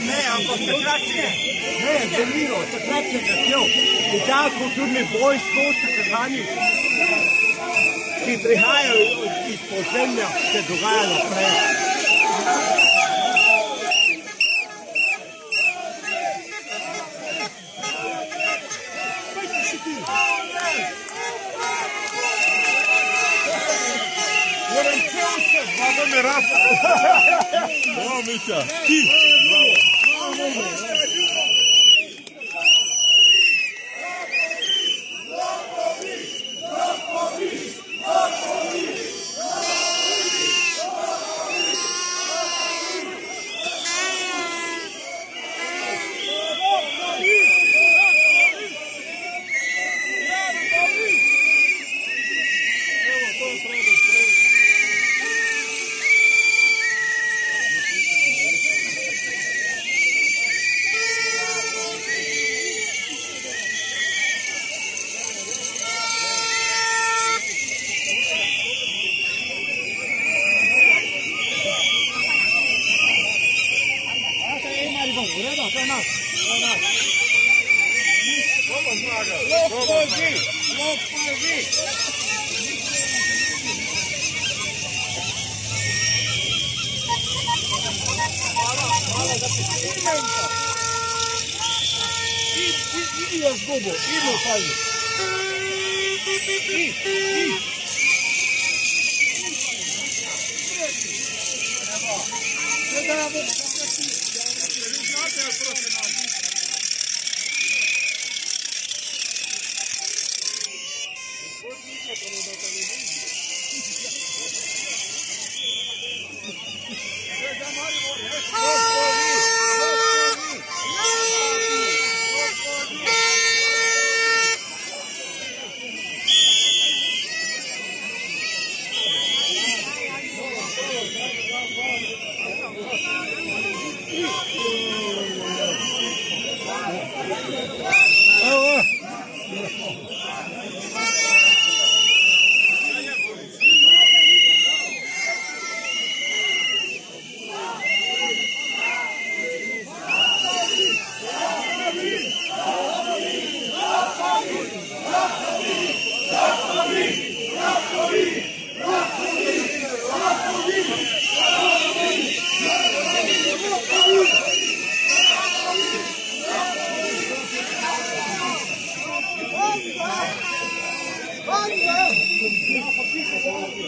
Ne, ampak takrat se je, ne, zanimivo, takrat se je začel. In ta kulturni boj skozi Kazani, ki prihajajo iz podzemlja, se dogaja naprej. Bravo, Mirafa! Bravo, Mića! Ti! Bravo!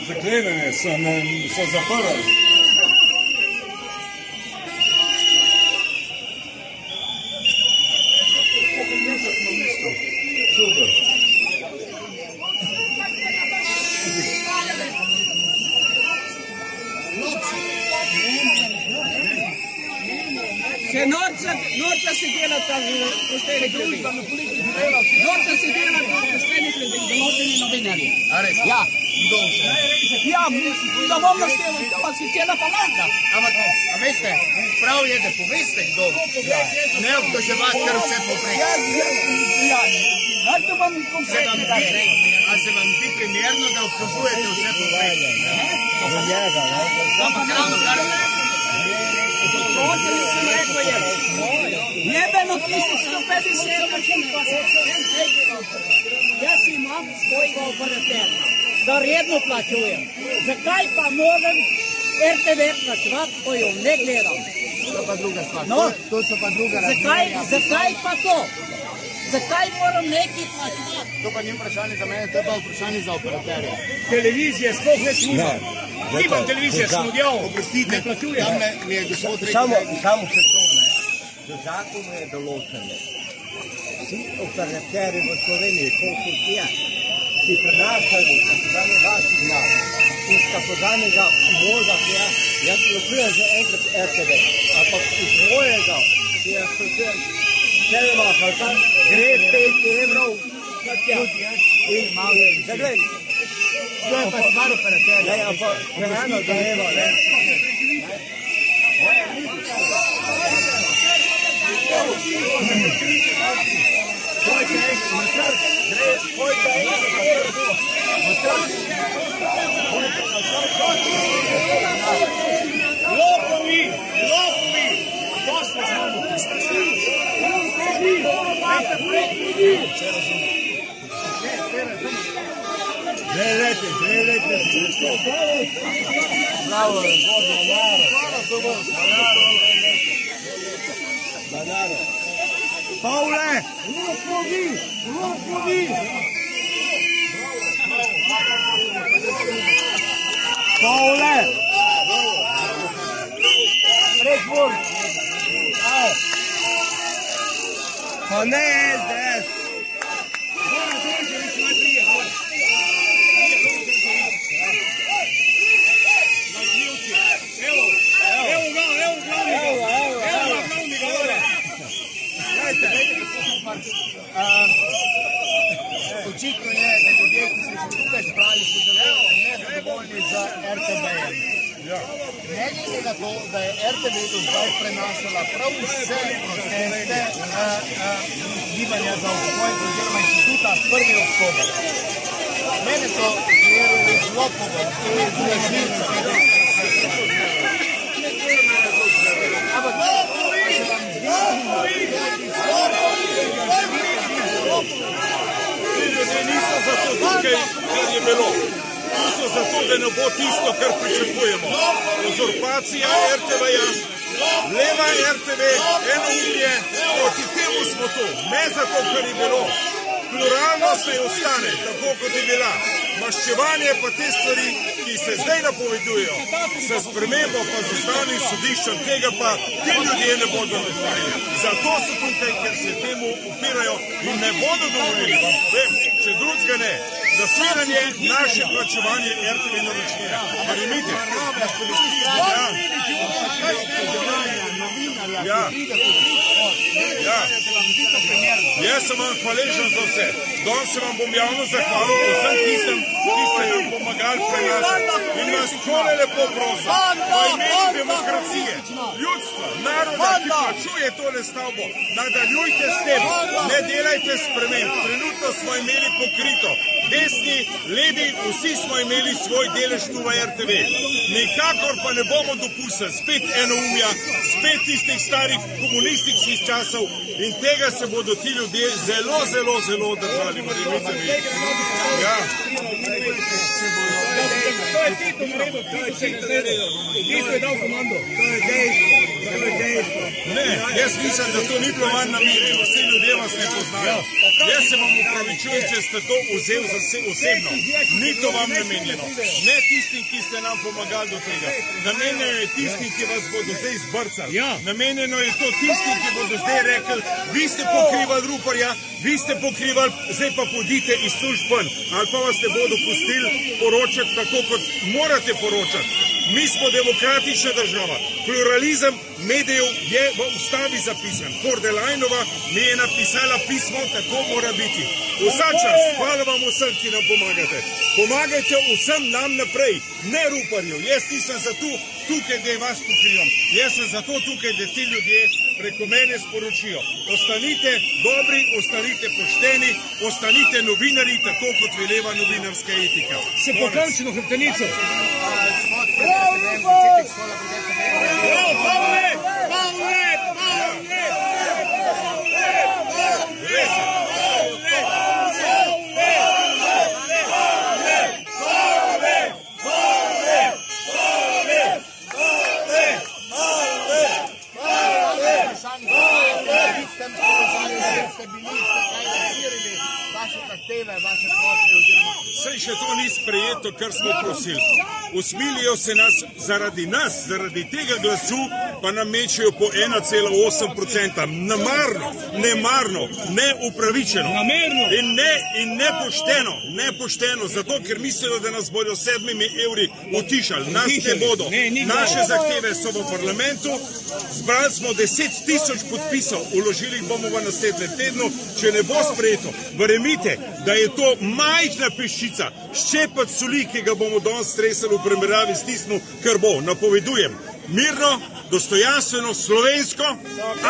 Zaklenjene so zaprli. Se norca se dela ta pošteni družba, norca se dela ta pošteni določeni novinarji. Ja. Ja, da bom naštel, pa si cela palata. Ampak, a veste, prav je, da poveste kdo. Ne obtoževati kar vse poprek. Ja, to bom konkretno rekel. A se vam zdi primerno, da obtožujete vse poprek? Ampak ravno kar Jebeno tisti 150, jaz imam svojega operaterja, da redno plačujem. Zakaj pa moram RTV plačevati, ko jo ne gledam? To pa druga stvar. No, To so pa druga razmerja. zakaj pa to? Zakaj moram nekaj plačevati? To pa ni vprašanje za mene, to je pa vprašanje za operaterja. Televizije sploh ne služa. Nimam televizije, sem odjel. Oprostite, tam mi je gospod rekel, Samo še to, ne. Z zakonom je določeno. Vsi operaterji v Sloveniji, koliko je, ki prenašajo kakozanega signala in kakozanega moza, jaz plačujem že enkrat RTV, ampak iz mojega, ki jaz plačujem 4 Telemach, gre 5 evrov, in zaglej. To je pa stvar operaterja. Ne, ampak eno gremo, ne. Lopovi! Dosta znamo, tiste Dve leti. Bravo, Bože, Banaro. Pavle! Lopovi! Pavle! Redford! Pa ne SDS! Očitno je, da ljudje, ki so se tukaj zbrali, so nezadovoljni z RTV-jem. Ne glede na to, da je RTV do zdaj prenašala prav vse proteste gibanja za upokojence oziroma inštituta 1. oktober. Mene so zmerili z lopovom in z lažnivcem. Ampak ljudje niso zato tukaj, kar je bilo. Niso zato, da ne bo tisto, kar pričakujemo. Uzurpacija RTV-ja, leva RTV, enoumje, proti temu smo tu. Ne zato, kar je bilo. Pluralnost ne ostane, tako kot je bila. Maščevanje pa te stvari, ki se zdaj napovedujejo, se spremembo pa z ustavnim sodiščem, tega pa ti ljudje ne bodo naredili. Zato so tukaj, ker se temu upirajo in ne bodo dovolili, vam povem, če drugega ne. Zasiranje naše plačevanje RTV naročnine. Verjemite. Jaz sem vam hvaležen za vse. Danes se vam bom javno zahvalil vsem tistem, ki ste nam pomagali prenašati. In vas tole lepo prosim, v imenu demokracije, ljudstva, naroda, ki plačuje tole stavbo, nadaljujte s tem, ne delajte sprememb. Trenutno smo imeli pokrito. Desni, levi, vsi smo imeli svoj delež tu v RTV. Nikakor pa ne bomo dopustili spet enoumja, spet tistih starih komunističnih časov in tega se bodo ti ljudje zelo držali, verjemite mi. Ja. To je Tito naredil, Tito je dal komando. To je dejstvo. Ne, jaz mislim, da to ni bilo manj namerjeno, vsi ljudje vas ne poznajo. Jaz se vam upravičujem, če ste to vzeli za osebno. Ni to vam namenjeno. Ne tistim, ki ste nam pomagali do tega. Namenjeno je tistim, ki vas bodo zdaj zbrcali. Namenjeno je to tistim, ki bodo zdaj rekli, vi ste pokrivali Ruparja, vi ste pokrivali, zdaj pa podite iz služb ven. Ali pa vas ne bodo pustili poročati tako, kot morate poročati. Mi smo demokratična država. Pluralizem medijev je v ustavi zapisan. Kordelajnova mi je napisala pismo, tako mora biti. Vsa čas, hvala vam vsem, ki nam pomagate. Pomagajte vsem nam naprej, ne Ruparju. Jaz nisem zato tukaj, da vas pokrivam. Jaz sem zato tukaj, da ti ljudje preko mene sporočijo. Ostanite dobri, ostanite pošteni, ostanite novinari, tako kot veleva novinarska etika. Se pokončeno hrbtenico. Saj še to ni sprejeto, kar smo prosili. Usmilijo se nas, zaradi tega glasu pa nam mečejo po 1,8%. Nemarno, neupravičeno in nepošteno, zato ker mislijo, da nas bodo 7 evri utišali. Nas ne bodo. Naše zahteve so v parlamentu, zbrali smo 10.000 podpisov, uložili jih bomo v naslednjem tednu, če ne bo sprejeto. Verjemite, da je to majhna peščica, ščepac soli, ki ga bomo danes stresali v primerjavi s tistim, kar bo. Napovedujem, mirno, dostojanstveno, slovensko,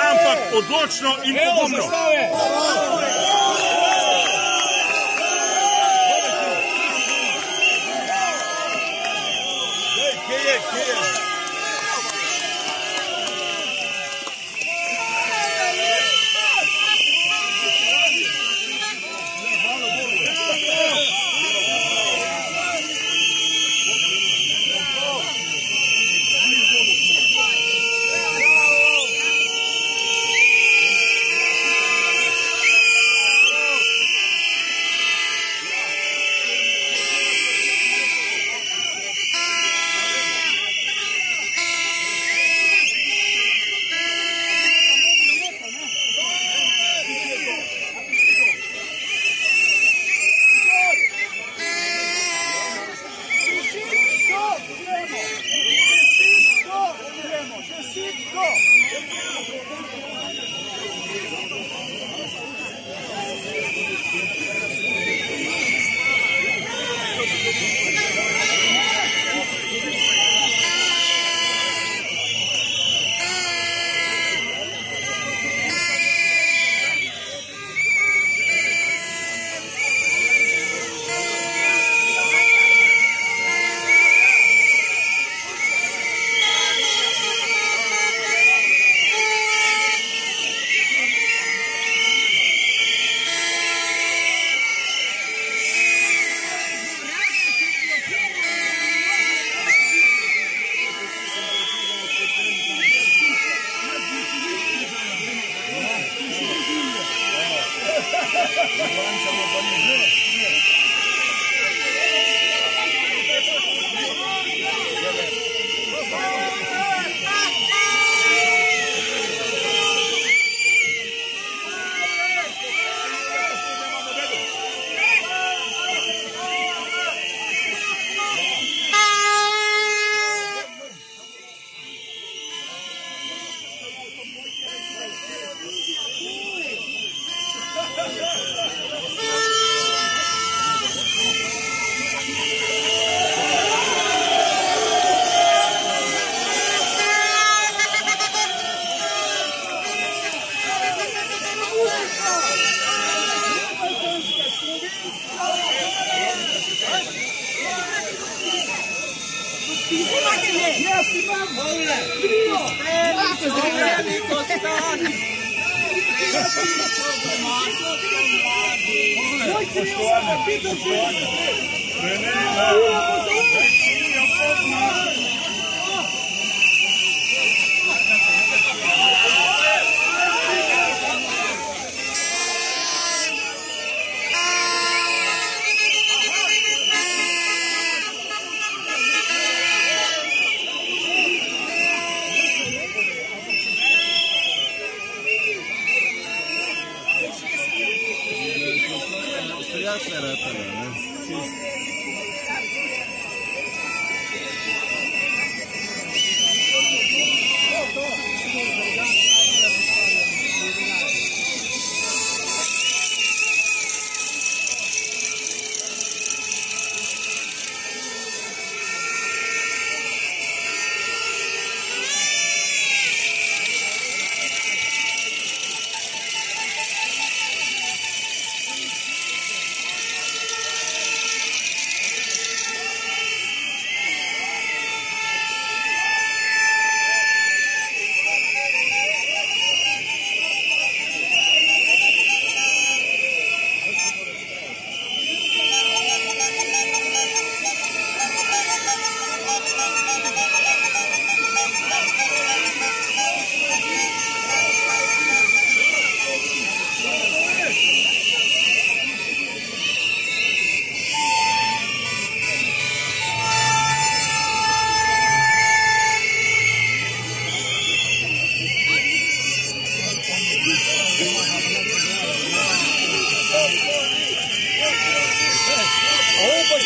ampak odločno in pogumno.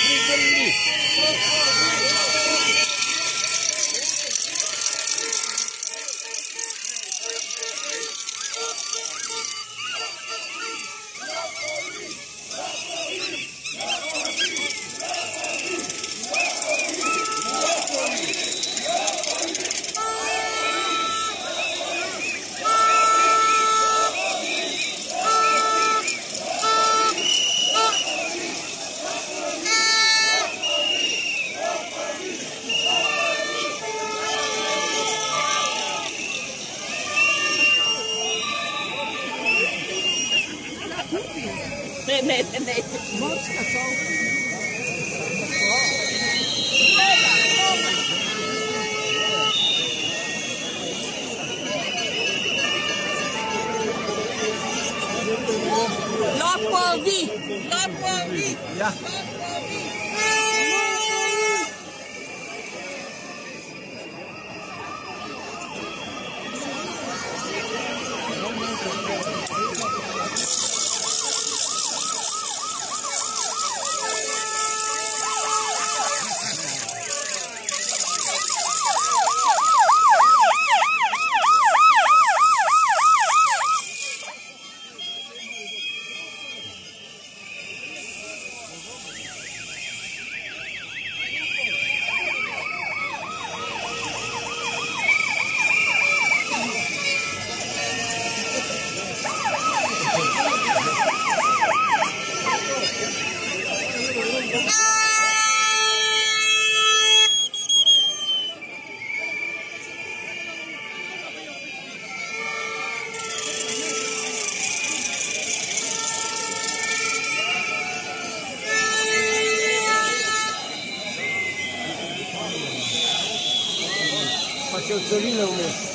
priznali. Nee. Mocka co? Lopovi! Ja. Facevo Zolino un mese.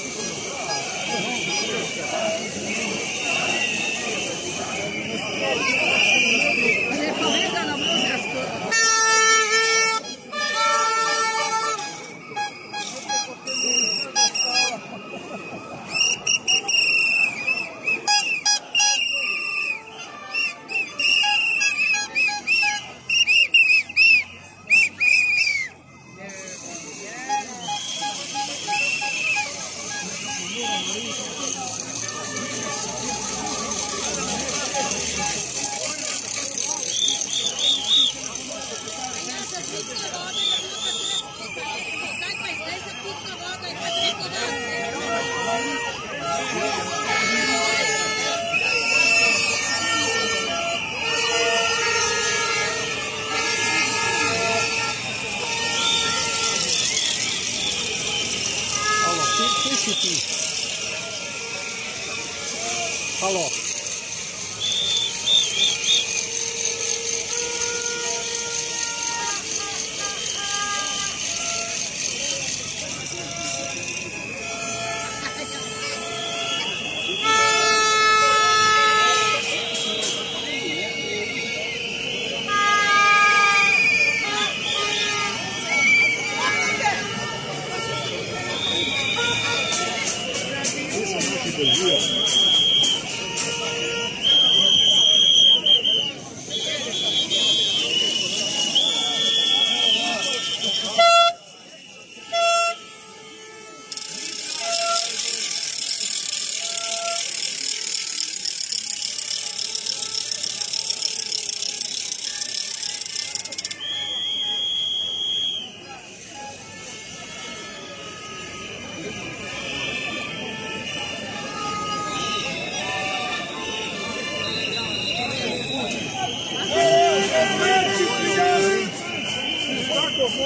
Halo.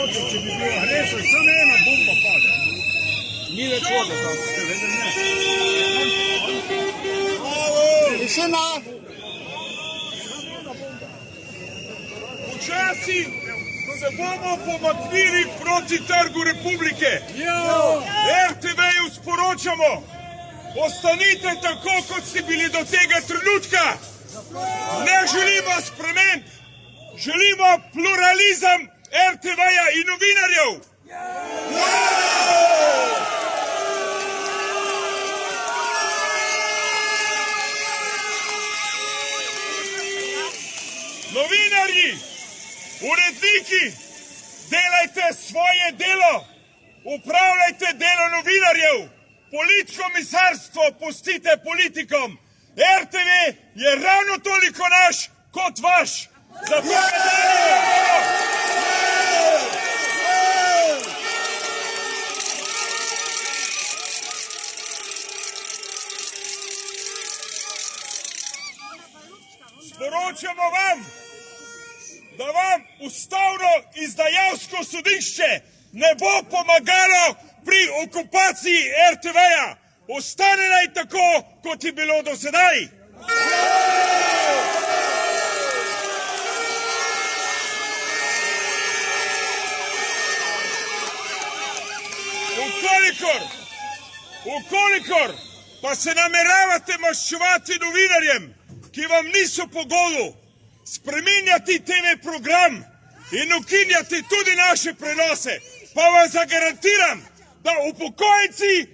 Če bi bil agresor, samo ena bomba pade. Ni več vode tam, ste vedeli, ne? Tišina! Počasi se bomo pomaknili proti Trgu Republike. RTV-ju sporočamo, ostanite tako, kot ste bili do tega trenutka. Ne želimo sprememb, želimo pluralizem RTV-ja in novinarjev. Novinarji, Uredniki, delajte svoje delo, upravljajte delo novinarjev, politkomisarstvo pustite politikom. RTV je ravno toliko naš kot vaš. Zato ga delimo. Sporočamo vam, da vam ustavno izdajalsko sodišče ne bo pomagalo pri okupaciji RTV-ja. Ostane naj tako, kot je bilo do sedaj. Ukolikor pa se nameravate maščevati novinarjem, ki vam niso po godu, spreminjati TV program in ukinjati tudi naše prenose, pa vam zagarantiram, da upokojenci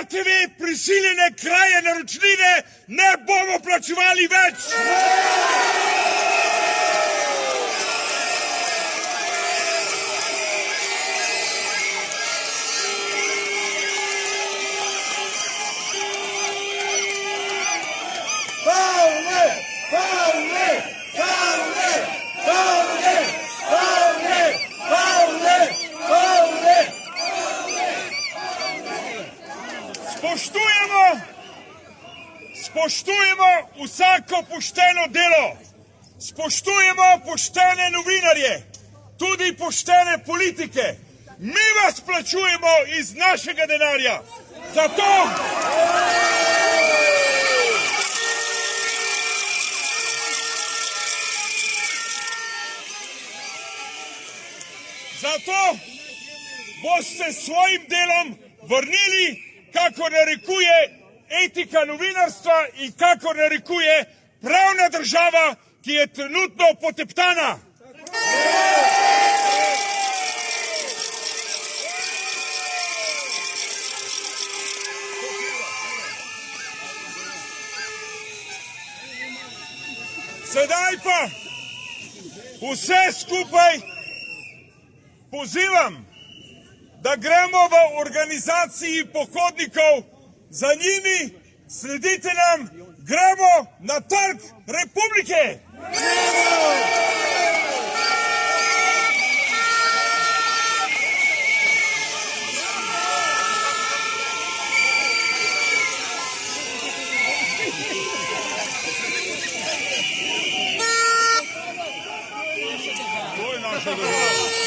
RTV prisiljene kraje naročnine ne bomo plačevali več. Spoštujemo vsako pošteno delo, spoštujemo poštene novinarje, tudi poštene politike. Mi vas plačujemo iz našega denarja. Zato boste svojim delom vrnili, kako narekuje etika novinarstva in kako narekuje pravna država, ki je trenutno poteptana. Sedaj pa vse skupaj pozivam, da gremo v organizaciji pohodnikov za njimi, sledite nam, gremo na Trg Republike! To je naša država.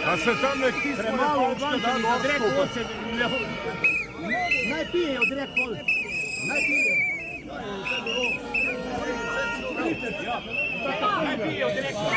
A se tam nek ti premalo odvančani za drek pol se naj pijejo drek pol. Naj pijejo. Naj pijejo drek pol.